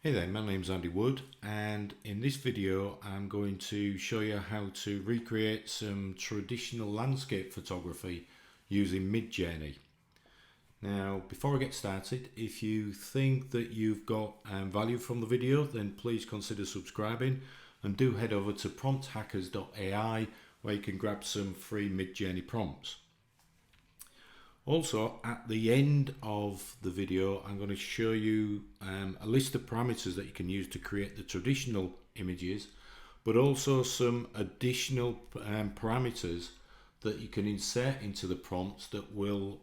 Hey there, my name's Andy Wood, and in this video I'm going to show you how to recreate some traditional landscape photography using Midjourney. Now, before I get started, if you think that you've got value from the video, then please consider subscribing, and do head over to prompthackers.ai where you can grab some free Midjourney prompts. Also, at the end of the video, I'm going to show you a list of parameters that you can use to create the traditional images, but also some additional parameters that you can insert into the prompts that will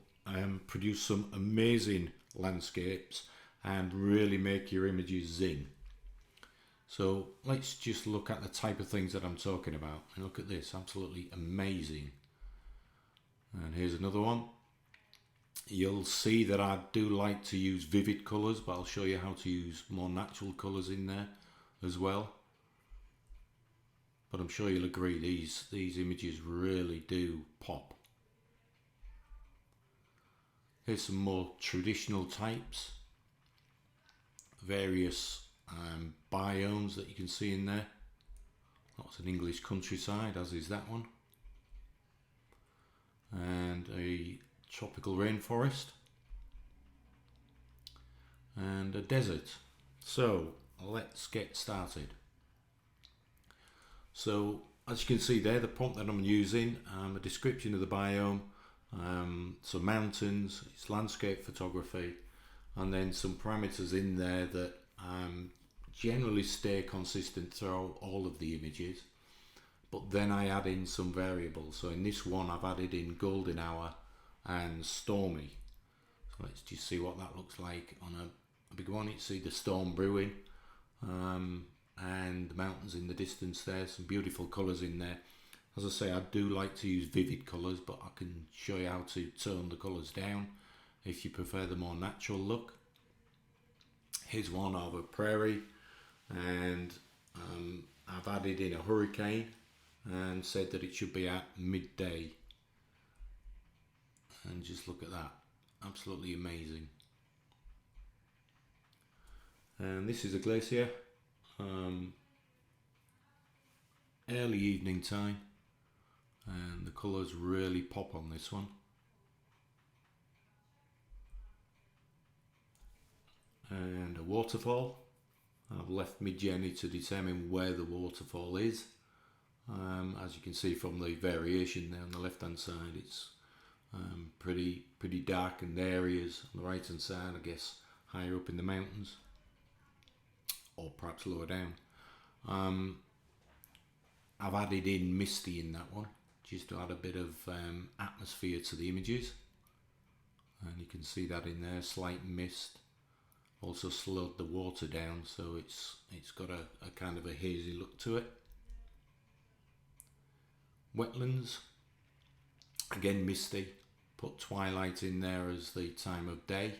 produce some amazing landscapes and really make your images zing. So let's just look at the type of things that I'm talking about. And look at this, absolutely amazing. And here's another one. You'll see that I do like to use vivid colours, but I'll show you how to use more natural colours in there as well. But I'm sure you'll agree these images really do pop. Here's some more traditional types, various biomes that you can see in there. That's an English countryside, as is that one, and a tropical rainforest and a desert. So let's get started. So as you can see there, the prompt that I'm using, a description of the biome, some mountains, it's landscape photography, and then some parameters in there that generally stay consistent throughout all of the images, but then I add in some variables. So in this one I've added in golden hour and stormy. So let's just see what that looks like on a big one. You see the storm brewing and the mountains in the distance there, some beautiful colours in there. As I say, I do like to use vivid colours, but I can show you how to tone the colours down if you prefer the more natural look. Here's one of a prairie, and I've added in a hurricane and said that it should be at midday. And just look at that, absolutely amazing. And this is a glacier, early evening time, and the colours really pop on this one. And a waterfall. I've left Midjourney to determine where the waterfall is. As you can see from the variation there on the left hand side, it's pretty darkened areas. On the right hand side, I guess higher up in the mountains, or perhaps lower down. I've added in misty in that one, just to add a bit of atmosphere to the images, and you can see that in there, slight mist. Also slowed the water down, so it's got a kind of a hazy look to it. Wetlands, again misty. Put twilight in there as the time of day,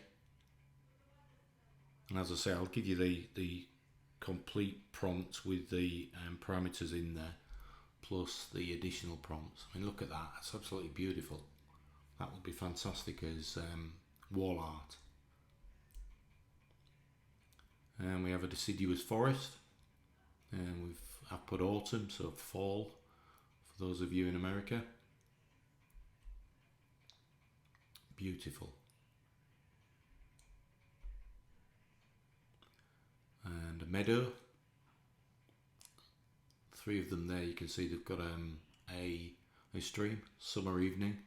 and as I say, I'll give you the complete prompt with the parameters in there, plus the additional prompts. I mean, look at that, that's absolutely beautiful. That would be fantastic as wall art. And we have a deciduous forest, and I've put autumn, so fall for those of you in America. Beautiful. And a meadow. Three of them there. You can see they've got a stream. Summer evening.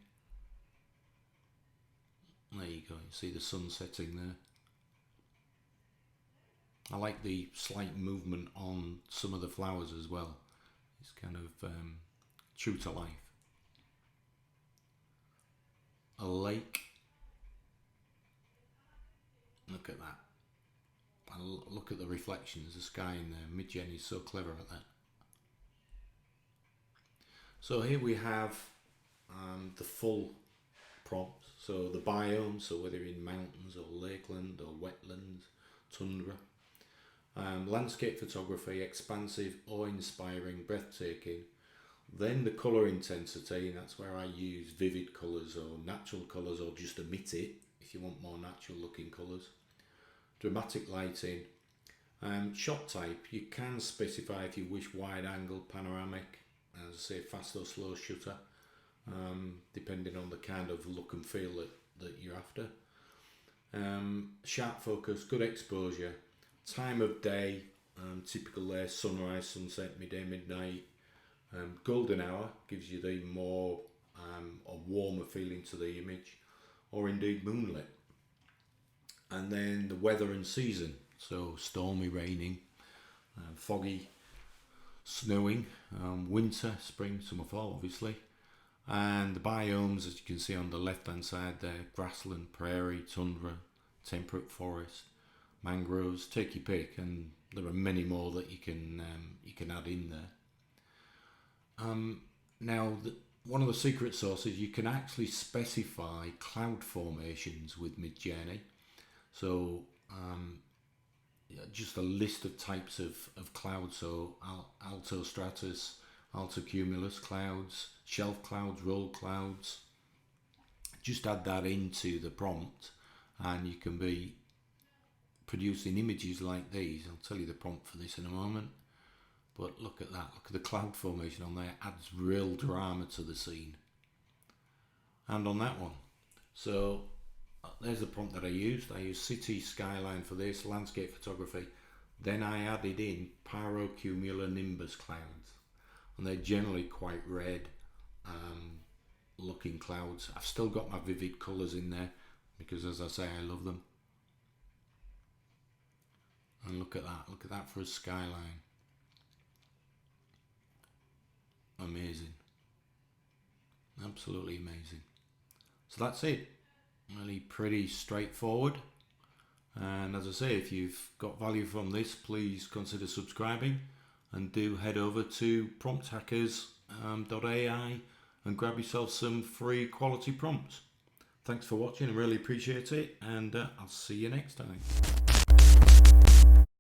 There you go. You see the sun setting there. I like the slight movement on some of the flowers as well. It's kind of true to life. A lake. Look at that. And look at the reflections, the sky in there. Midjourney is so clever at that. So here we have the full prompt. So the biome, so whether in mountains or lakeland or wetlands, tundra. Landscape photography, expansive, awe-inspiring, breathtaking. Then the colour intensity, and that's where I use vivid colours or natural colours, or just omit it if you want more natural looking colours. Dramatic lighting, Shot type, you can specify if you wish wide angle, panoramic, as I say, fast or slow shutter, depending on the kind of look and feel that you're after. Sharp focus, good exposure, time of day, typical there, sunrise, sunset, midday, midnight. Golden hour gives you the more or warmer feeling to the image, or indeed moonlit. And then the weather and season, so stormy, raining, foggy, snowing, winter, spring, summer, fall obviously. And the biomes, as you can see on the left hand side there, grassland, prairie, tundra, temperate forest, mangroves, take your pick, and there are many more that you can add in there. Now, one of the secret sources, you can actually specify cloud formations with Midjourney. So just a list of types of clouds, so alto stratus, alto cumulus clouds, shelf clouds, roll clouds. Just add that into the prompt and you can be producing images like these. I'll tell you the prompt for this in a moment. But look at that, look at the cloud formation on there, adds real drama to the scene. And on that one. So there's the prompt that I used. I used city skyline for this, landscape photography. Then I added in pyrocumulonimbus clouds. And they're generally quite red looking clouds. I've still got my vivid colours in there because, as I say, I love them. And look at that for a skyline. Amazing, absolutely amazing. So that's it, really pretty straightforward. And as I say, if you've got value from this, please consider subscribing and do head over to prompthackers.ai and grab yourself some free quality prompts. Thanks for watching, I really appreciate it, and I'll see you next time.